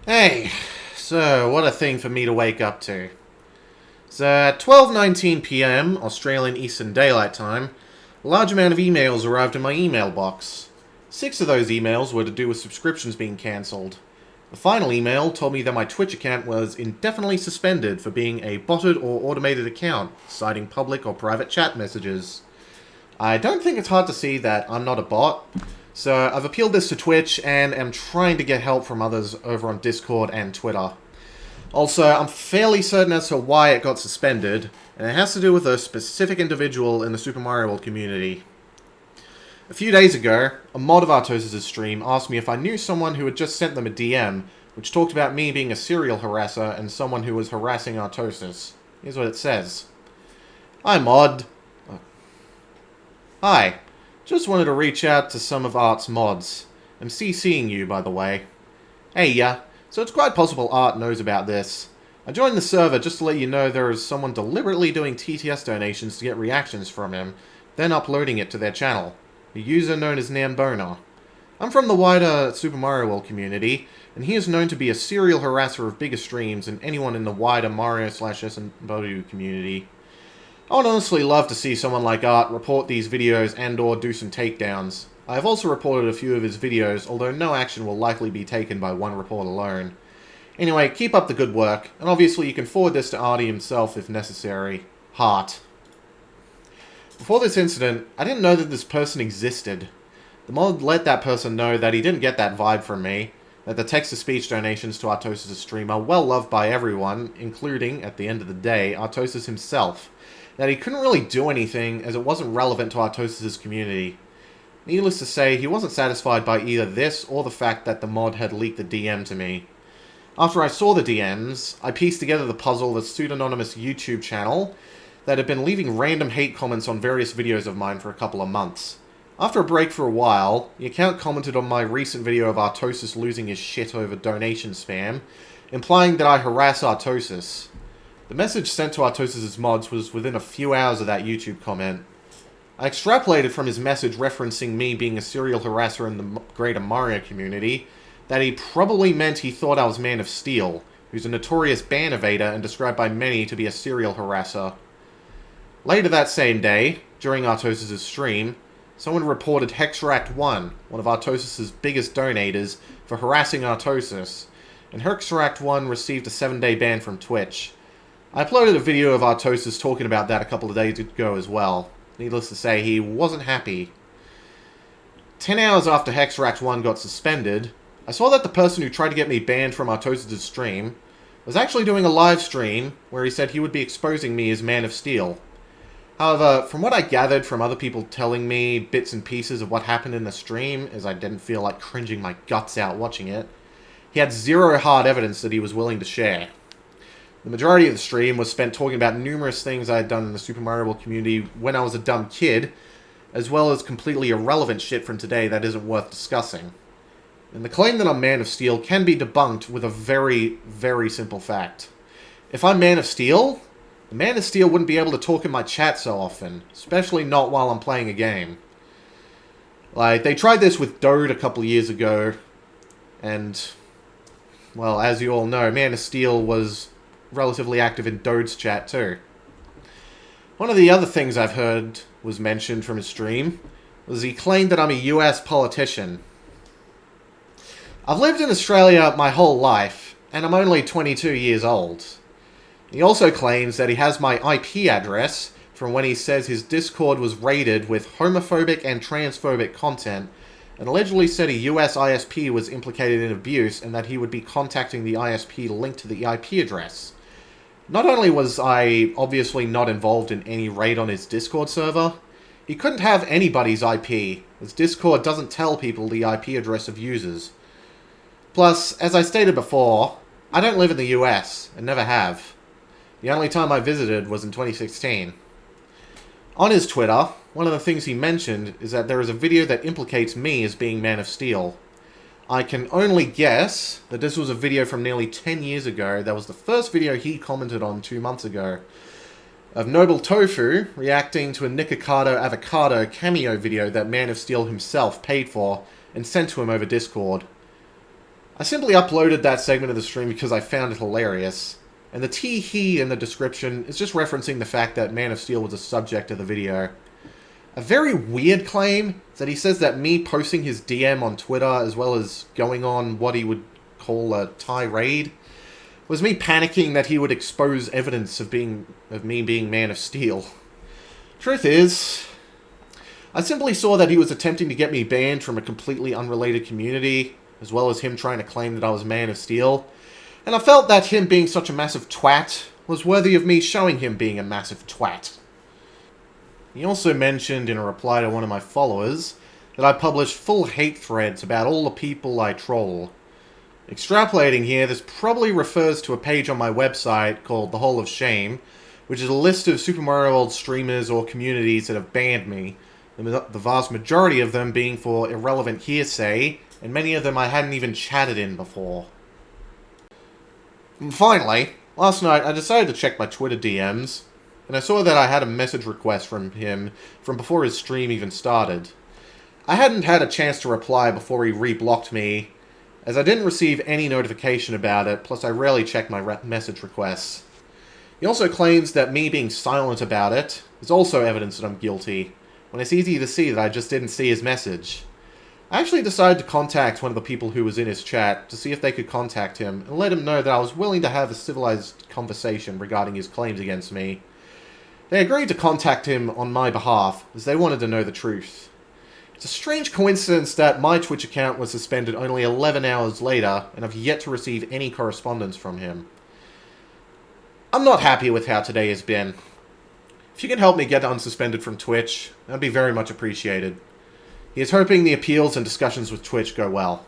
Hey, so what a thing for me to wake up to. So at 12:19 p.m. Australian Eastern Daylight Time, a large amount of emails arrived in my email box. 6 of those emails were to do with subscriptions being cancelled. The final email told me that my Twitch account was indefinitely suspended for being a botted or automated account, citing public or private chat messages. I don't think it's hard to see that I'm not a bot, so I've appealed this to Twitch and am trying to get help from others over on Discord and Twitter. Also, I'm fairly certain as to why it got suspended, and it has to do with a specific individual in the Super Mario World community. A few days ago, a mod of Artosis' stream asked me if I knew someone who had just sent them a DM, which talked about me being a serial harasser and someone who was harassing Artosis. Here's what it says. Hi, mod. Hi. Just wanted to reach out to some of Art's mods. I'm CCing you, by the way. Hey, yeah. So it's quite possible Art knows about this. I joined the server just to let you know there is someone deliberately doing TTS donations to get reactions from him, then uploading it to their channel. A user known as Nambona. I'm from the wider Super Mario World community, and he is known to be a serial harasser of bigger streams than anyone in the wider Mario/SMW community. I would honestly love to see someone like Art report these videos and or do some takedowns. I have also reported a few of his videos, although no action will likely be taken by one report alone. Anyway, keep up the good work, and obviously you can forward this to Artie himself if necessary. Heart. Before this incident, I didn't know that this person existed. The mod let that person know that he didn't get that vibe from me, that the text-to-speech donations to Artosis' stream are well loved by everyone, including, at the end of the day, Artosis himself, that he couldn't really do anything as it wasn't relevant to Artosis' community. Needless to say, he wasn't satisfied by either this or the fact that the mod had leaked the DM to me. After I saw the DMs, I pieced together the puzzle of a pseudonymous YouTube channel that had been leaving random hate comments on various videos of mine for a couple of months. After a break for a while, the account commented on my recent video of Artosis losing his shit over donation spam, implying that I harass Artosis. The message sent to Artosis' mods was within a few hours of that YouTube comment. I extrapolated from his message referencing me being a serial harasser in the greater Mario community that he probably meant he thought I was Man of Steel, who's a notorious ban evader and described by many to be a serial harasser. Later that same day, during Artosis' stream, someone reported Hexract1, one of Artosis' biggest donators, for harassing Artosis, and Hexract1 received a 7-day ban from Twitch. I uploaded a video of Artosis talking about that a couple of days ago as well. Needless to say, he wasn't happy. 10 hours after Hexract1 got suspended, I saw that the person who tried to get me banned from Artosis' stream was actually doing a live stream where he said he would be exposing me as Man of Steel. However, from what I gathered from other people telling me bits and pieces of what happened in the stream, as I didn't feel like cringing my guts out watching it, he had zero hard evidence that he was willing to share. The majority of the stream was spent talking about numerous things I had done in the Super Mario World community when I was a dumb kid, as well as completely irrelevant shit from today that isn't worth discussing. And the claim that I'm Man of Steel can be debunked with a very, very simple fact. If I'm Man of Steel, the Man of Steel wouldn't be able to talk in my chat so often, especially not while I'm playing a game. Like, they tried this with Dode a couple of years ago, and, well, as you all know, Man of Steel was relatively active in Dode's chat too. One of the other things I've heard was mentioned from his stream was he claimed that I'm a US politician. I've lived in Australia my whole life, and I'm only 22 years old. He also claims that he has my IP address from when he says his Discord was raided with homophobic and transphobic content, and allegedly said a US ISP was implicated in abuse and that he would be contacting the ISP linked to the IP address. Not only was I obviously not involved in any raid on his Discord server, he couldn't have anybody's IP, as Discord doesn't tell people the IP address of users. Plus, as I stated before, I don't live in the US, and never have. The only time I visited was in 2016. On his Twitter, one of the things he mentioned is that there is a video that implicates me as being Man of Steel. I can only guess that this was a video from nearly 10 years ago that was the first video he commented on 2 months ago, of Noble Tofu reacting to a Nikocado Avocado cameo video that Man of Steel himself paid for and sent to him over Discord. I simply uploaded that segment of the stream because I found it hilarious, and the tee-hee in the description is just referencing the fact that Man of Steel was a subject of the video. A very weird claim is that he says that me posting his DM on Twitter, as well as going on what he would call a tirade, was me panicking that he would expose evidence of me being Man of Steel. Truth is, I simply saw that he was attempting to get me banned from a completely unrelated community, as well as him trying to claim that I was Man of Steel, and I felt that him being such a massive twat was worthy of me showing him being a massive twat. He also mentioned in a reply to one of my followers that I publish full hate threads about all the people I troll. Extrapolating here, this probably refers to a page on my website called The Hall of Shame, which is a list of Super Mario World streamers or communities that have banned me, the vast majority of them being for irrelevant hearsay, and many of them I hadn't even chatted in before. And finally, last night I decided to check my Twitter DMs, and I saw that I had a message request from him from before his stream even started. I hadn't had a chance to reply before he reblocked me, as I didn't receive any notification about it, plus I rarely check my message requests. He also claims that me being silent about it is also evidence that I'm guilty, when it's easy to see that I just didn't see his message. I actually decided to contact one of the people who was in his chat to see if they could contact him and let him know that I was willing to have a civilized conversation regarding his claims against me. They agreed to contact him on my behalf, as they wanted to know the truth. It's a strange coincidence that my Twitch account was suspended only 11 hours later, and I've yet to receive any correspondence from him. I'm not happy with how today has been. If you can help me get unsuspended from Twitch, that'd be very much appreciated. He is hoping the appeals and discussions with Twitch go well.